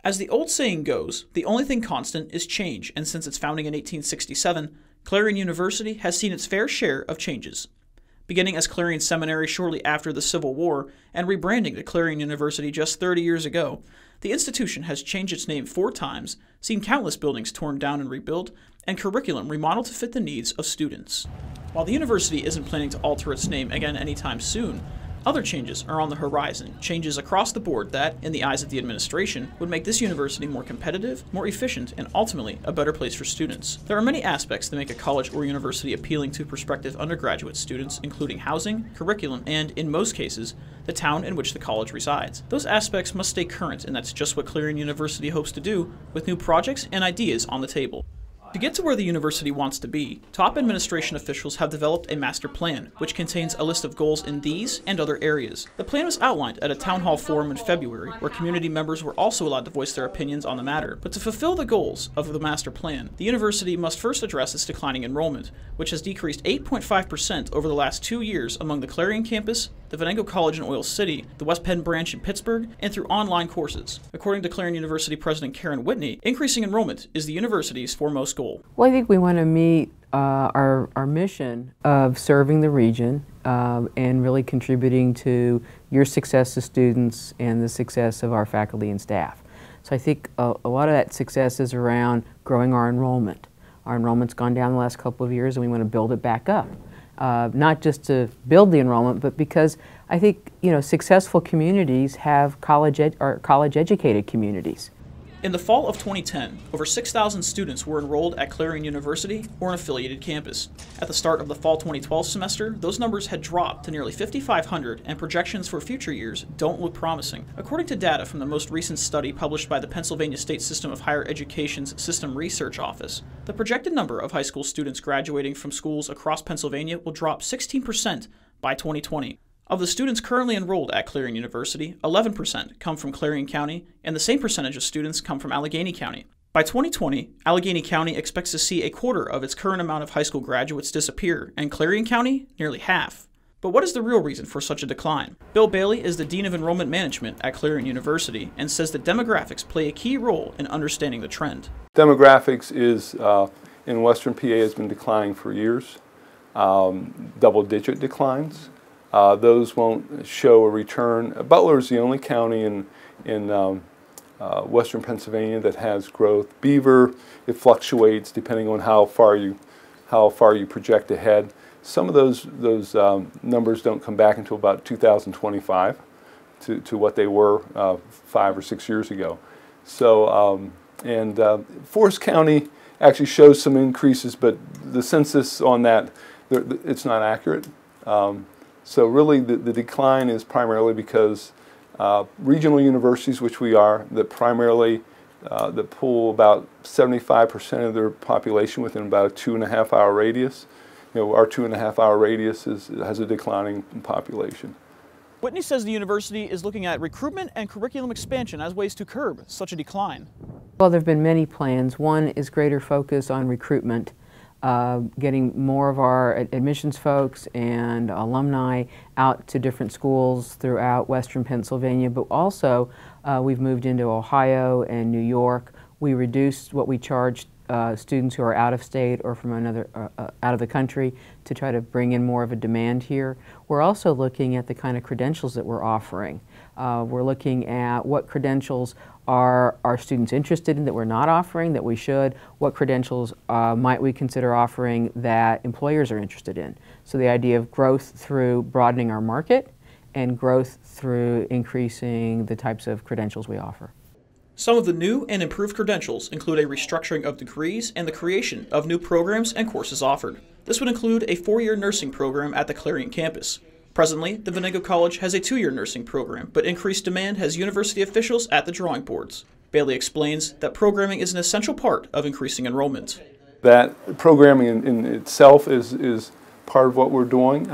As the old saying goes, the only thing constant is change, and since its founding in 1867, Clarion University has seen its fair share of changes. Beginning as Clarion Seminary shortly after the Civil War and rebranding to Clarion University just 30 years ago, the institution has changed its name 4 times, seen countless buildings torn down and rebuilt, and curriculum remodeled to fit the needs of students. While the university isn't planning to alter its name again anytime soon, other changes are on the horizon, changes across the board that, in the eyes of the administration, would make this university more competitive, more efficient, and ultimately a better place for students. There are many aspects that make a college or university appealing to prospective undergraduate students, including housing, curriculum, and, in most cases, the town in which the college resides. Those aspects must stay current, and that's just what Clarion University hopes to do with new projects and ideas on the table. To get to where the university wants to be, top administration officials have developed a master plan, which contains a list of goals in these and other areas. The plan was outlined at a town hall forum in February, where community members were also allowed to voice their opinions on the matter. But to fulfill the goals of the master plan, the university must first address its declining enrollment, which has decreased 8.5% over the last 2 years among the Clarion campus, the Venango College in Oil City, the West Penn branch in Pittsburgh, and through online courses. According to Clarion University President Karen Whitney, increasing enrollment is the university's foremost goal. Well, I think we want to meet our mission of serving the region and really contributing to your success as students and the success of our faculty and staff. So I think a lot of that success is around growing our enrollment. Our enrollment's gone down the last couple of years and we want to build it back up. Not just to build the enrollment, but because I think successful communities have college-educated communities. In the fall of 2010, over 6,000 students were enrolled at Clarion University or an affiliated campus. At the start of the fall 2012 semester, those numbers had dropped to nearly 5,500, and projections for future years don't look promising. According to data from the most recent study published by the Pennsylvania State System of Higher Education's System Research Office, the projected number of high school students graduating from schools across Pennsylvania will drop 16% by 2020. Of the students currently enrolled at Clarion University, 11% come from Clarion County, and the same percentage of students come from Allegheny County. By 2020, Allegheny County expects to see a quarter of its current amount of high school graduates disappear, and Clarion County, nearly half. But what is the real reason for such a decline? Bill Bailey is the Dean of Enrollment Management at Clarion University and says that demographics play a key role in understanding the trend. Demographics is, in Western PA, has been declining for years, double-digit declines. Those won't show a return. Butler is the only county in Western Pennsylvania that has growth. Beaver, it fluctuates depending on how far you project ahead. Some of those numbers don't come back until about 2025 to what they were 5 or 6 years ago. So Forest County actually shows some increases, but the census on that, it's not accurate. So really the decline is primarily because regional universities, which we are, that primarily that pull about 75% of their population within about a 2.5-hour radius. Our 2.5-hour radius has a declining population. Whitney says the university is looking at recruitment and curriculum expansion as ways to curb such a decline. Well, there have been many plans. One is greater focus on recruitment. Getting more of our admissions folks and alumni out to different schools throughout Western Pennsylvania, but also we've moved into Ohio and New York. We reduced what we charge students who are out of state or from another out of the country to try to bring in more of a demand here. We're also looking at the kind of credentials that we're offering. We're looking at what credentials are our students interested in that we're not offering, that we should, what credentials might we consider offering that employers are interested in. So the idea of growth through broadening our market and growth through increasing the types of credentials we offer. Some of the new and improved credentials include a restructuring of degrees and the creation of new programs and courses offered. This would include a 4-year nursing program at the Clarion campus. Presently, the Venango College has a 2-year nursing program, but increased demand has university officials at the drawing boards. Bailey explains that programming is an essential part of increasing enrollment. That programming in itself is part of what we're doing.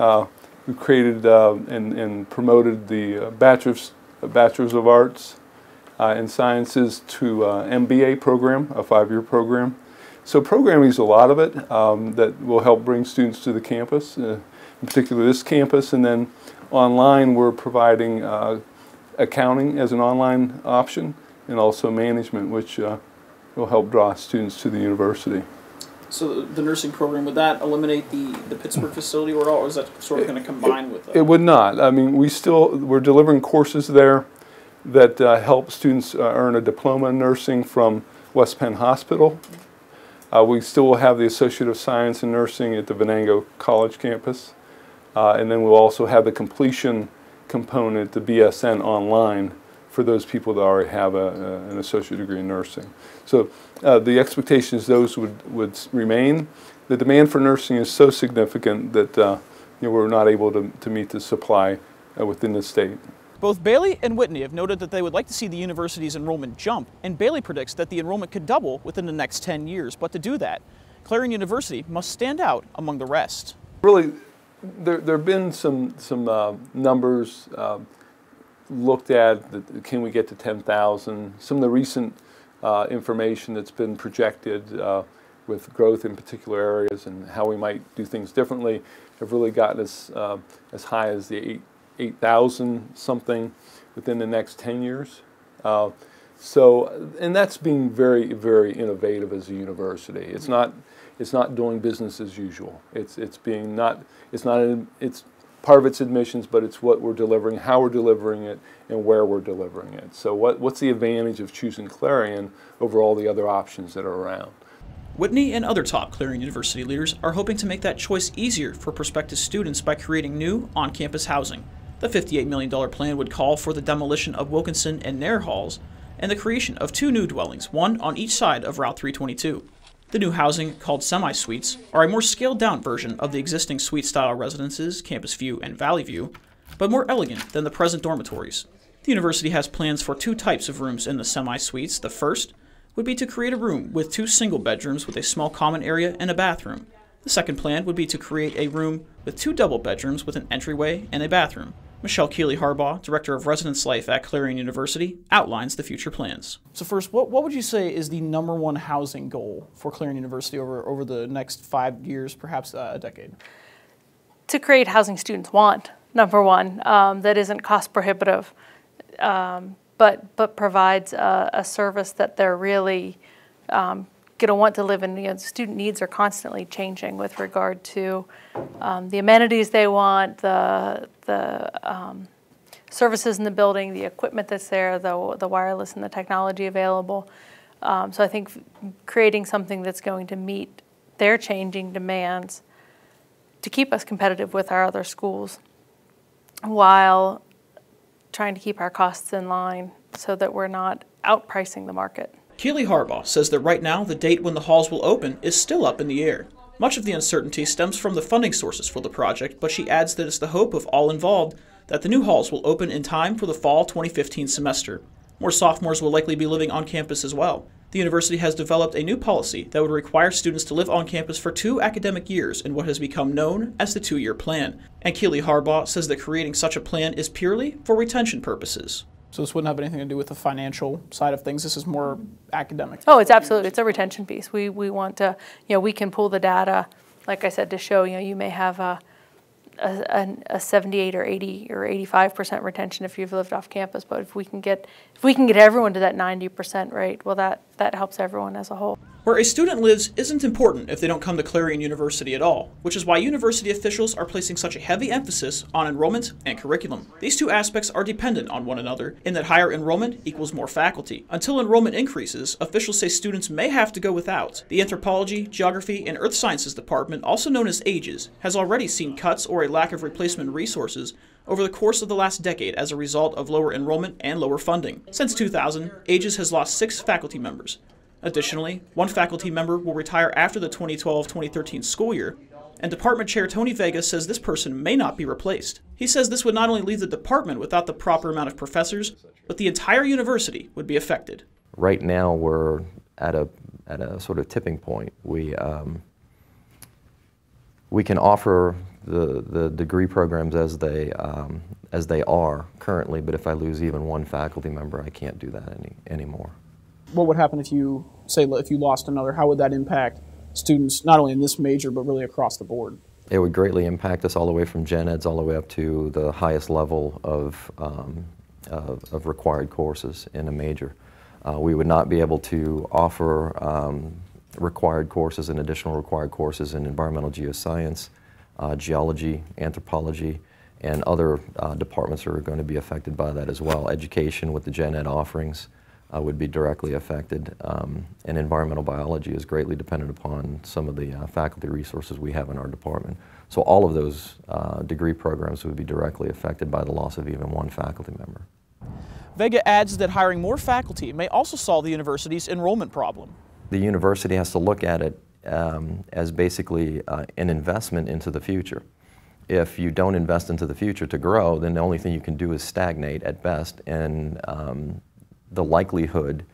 We've created and promoted the Bachelor's of Arts in Sciences to MBA program, a 5-year program. So programming is a lot of it that will help bring students to the campus, in particular this campus, and then online we're providing accounting as an online option and also management, which will help draw students to the university. So the nursing program, would that eliminate the Pittsburgh facility or is that sort of going to combine with that? It would not. I mean, we're delivering courses there that help students earn a diploma in nursing from West Penn Hospital. We still will have the Associate of Science in Nursing at the Venango College campus. And then we'll also have the completion component, the BSN online, for those people that already have an associate degree in nursing. So the expectation is those would remain. The demand for nursing is so significant that we're not able to meet the supply within the state. Both Bailey and Whitney have noted that they would like to see the university's enrollment jump, and Bailey predicts that the enrollment could double within the next 10 years. But to do that, Clarion University must stand out among the rest. Really, there have been some numbers looked at. Can we get to 10,000? Some of the recent information that's been projected with growth in particular areas and how we might do things differently have really gotten us as high as the 8,000 something within the next 10 years. And that's being very, very innovative as a university. It's not doing business as usual. It's part of its admissions, but it's what we're delivering, how we're delivering it, and where we're delivering it. So what's the advantage of choosing Clarion over all the other options that are around? Whitney and other top Clarion University leaders are hoping to make that choice easier for prospective students by creating new on-campus housing. The $58 million plan would call for the demolition of Wilkinson and Nair halls and the creation of 2 new dwellings, one on each side of Route 322. The new housing, called semi-suites, are a more scaled-down version of the existing suite-style residences, Campus View and Valley View, but more elegant than the present dormitories. The university has plans for 2 types of rooms in the semi-suites. The first would be to create a room with 2 single bedrooms with a small common area and a bathroom. The second plan would be to create a room with 2 double bedrooms with an entryway and a bathroom. Michelle Keeley-Harbaugh, Director of Residence Life at Clarion University, outlines the future plans. So first, what would you say is the #1 housing goal for Clarion University over the next 5 years, perhaps a decade? To create housing students want, #1, that isn't cost prohibitive, but provides a service that they're really going to want to live in. Student needs are constantly changing with regard to the amenities they want, the services in the building, the equipment that's there, the wireless and the technology available. So I think creating something that's going to meet their changing demands to keep us competitive with our other schools while trying to keep our costs in line so that we're not outpricing the market. Keeley-Harbaugh says that right now the date when the halls will open is still up in the air. Much of the uncertainty stems from the funding sources for the project, but she adds that it's the hope of all involved that the new halls will open in time for the fall 2015 semester. More sophomores will likely be living on campus as well. The university has developed a new policy that would require students to live on campus for 2 academic years in what has become known as the 2-year plan. And Keeley-Harbaugh says that creating such a plan is purely for retention purposes. So this wouldn't have anything to do with the financial side of things. This is more academic. Oh, it's absolutely. It's a retention piece. We want to, we can pull the data, like I said, to show, you may have a 78 or 80 or 85% retention if you've lived off campus, but if we can get everyone to that 90% rate, well, that helps everyone as a whole. Where a student lives isn't important if they don't come to Clarion University at all, which is why university officials are placing such a heavy emphasis on enrollment and curriculum. These 2 aspects are dependent on one another in that higher enrollment equals more faculty. Until enrollment increases, officials say students may have to go without. The Anthropology, Geography, and Earth Sciences Department, also known as AGES, has already seen cuts or a lack of replacement resources over the course of the last decade as a result of lower enrollment and lower funding. Since 2000, AGES has lost 6 faculty members. Additionally, 1 faculty member will retire after the 2012-2013 school year, and Department Chair Tony Vega says this person may not be replaced. He says this would not only leave the department without the proper amount of professors, but the entire university would be affected. Right now we're at a sort of tipping point. We can offer the degree programs as they are currently, but if I lose even 1 faculty member, I can't do that anymore. What would happen if you lost another? How would that impact students, not only in this major, but really across the board? It would greatly impact us all the way from gen eds all the way up to the highest level of required courses in a major. We would not be able to offer required courses and additional required courses in environmental geoscience, geology, anthropology, and other departments are going to be affected by that as well. Education with the gen ed offerings would be directly affected, and environmental biology is greatly dependent upon some of the faculty resources we have in our department. So all of those degree programs would be directly affected by the loss of even one faculty member. Vega adds that hiring more faculty may also solve the university's enrollment problem. The university has to look at it as basically an investment into the future. If you don't invest into the future to grow, then the only thing you can do is stagnate at best, and the likelihood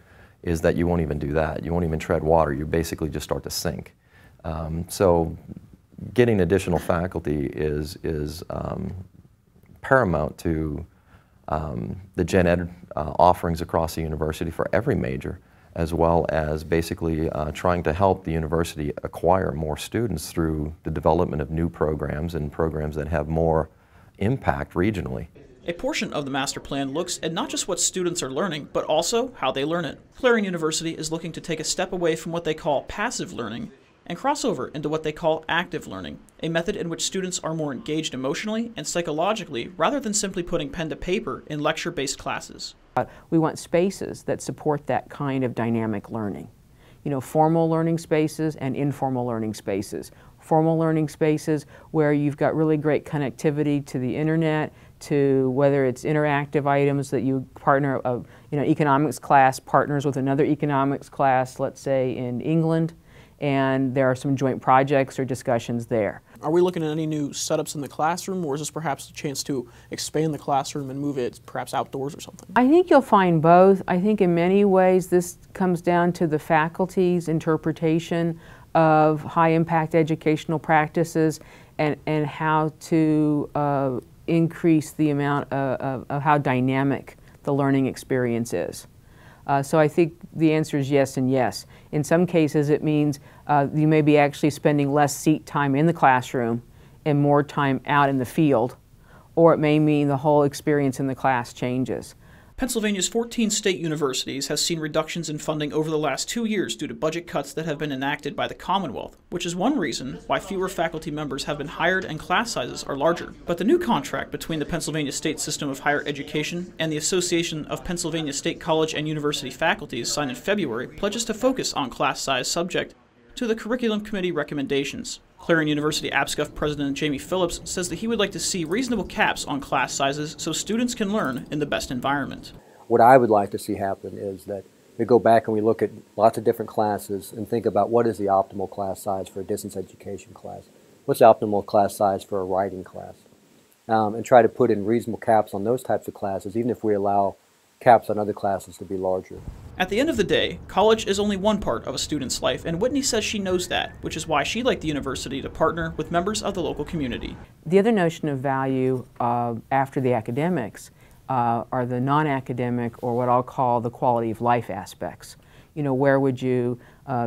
is that you won't even do that. You won't even tread water. You basically just start to sink. So getting additional faculty is paramount to the gen ed offerings across the university for every major, as well as basically trying to help the university acquire more students through the development of new programs and programs that have more impact regionally. A portion of the master plan looks at not just what students are learning, but also how they learn it. Clarion University is looking to take a step away from what they call passive learning and cross over into what they call active learning, a method in which students are more engaged emotionally and psychologically rather than simply putting pen to paper in lecture-based classes. We want spaces that support that kind of dynamic learning. You know, formal learning spaces and informal learning spaces. Formal learning spaces where you've got really great connectivity to the internet, to whether it's interactive items that you partner, economics class partners with another economics class, let's say in England, and there are some joint projects or discussions there. Are we looking at any new setups in the classroom, or is this perhaps a chance to expand the classroom and move it perhaps outdoors or something? I think you'll find both. I think in many ways this comes down to the faculty's interpretation of high-impact educational practices and how to increase the amount of how dynamic the learning experience is. So I think the answer is yes and yes. In some cases it means you may be actually spending less seat time in the classroom and more time out in the field, or it may mean the whole experience in the class changes. Pennsylvania's 14 state universities has seen reductions in funding over the last 2 years due to budget cuts that have been enacted by the Commonwealth, which is one reason why fewer faculty members have been hired and class sizes are larger. But the new contract between the Pennsylvania State System of Higher Education and the Association of Pennsylvania State College and University Faculties, signed in February, pledges to focus on class size subject to the Curriculum Committee recommendations. Clarion University APSCUF President Jamie Phillips says that he would like to see reasonable caps on class sizes so students can learn in the best environment. What I would like to see happen is that we go back and we look at lots of different classes and think about what is the optimal class size for a distance education class, what's the optimal class size for a writing class, and try to put in reasonable caps on those types of classes, even if we allow caps on other classes to be larger. At the end of the day, college is only one part of a student's life, and Whitney says she knows that, which is why she'd like the university to partner with members of the local community. The other notion of value after the academics are the non-academic, or what I'll call the quality of life aspects. You know, where would you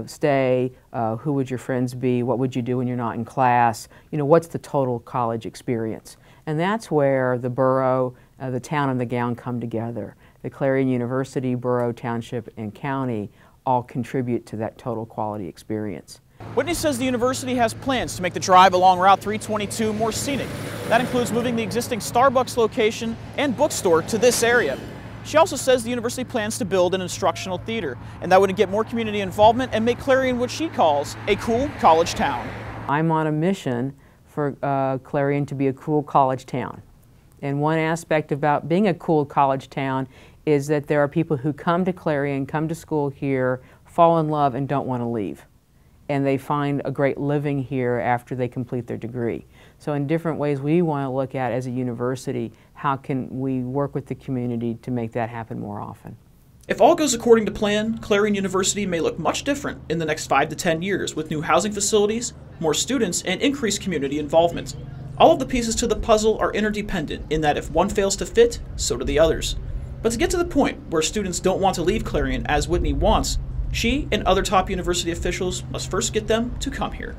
stay? Who would your friends be? What would you do when you're not in class? You know, what's the total college experience? And that's where the borough, the town, and the gown come together. The Clarion University, borough, township, and county all contribute to that total quality experience. Whitney says the university has plans to make the drive along Route 322 more scenic. That includes moving the existing Starbucks location and bookstore to this area. She also says the university plans to build an instructional theater, and that would get more community involvement and make Clarion what she calls a cool college town. I'm on a mission for Clarion to be a cool college town. And one aspect about being a cool college town is that there are people who come to Clarion, come to school here, fall in love, and don't want to leave. And they find a great living here after they complete their degree. So in different ways we want to look at as a university, how can we work with the community to make that happen more often. If all goes according to plan, Clarion University may look much different in the next 5 to 10 years with new housing facilities, more students, and increased community involvement. All of the pieces to the puzzle are interdependent in that if one fails to fit, so do the others. But to get to the point where students don't want to leave Clarion as Whitney wants, she and other top university officials must first get them to come here.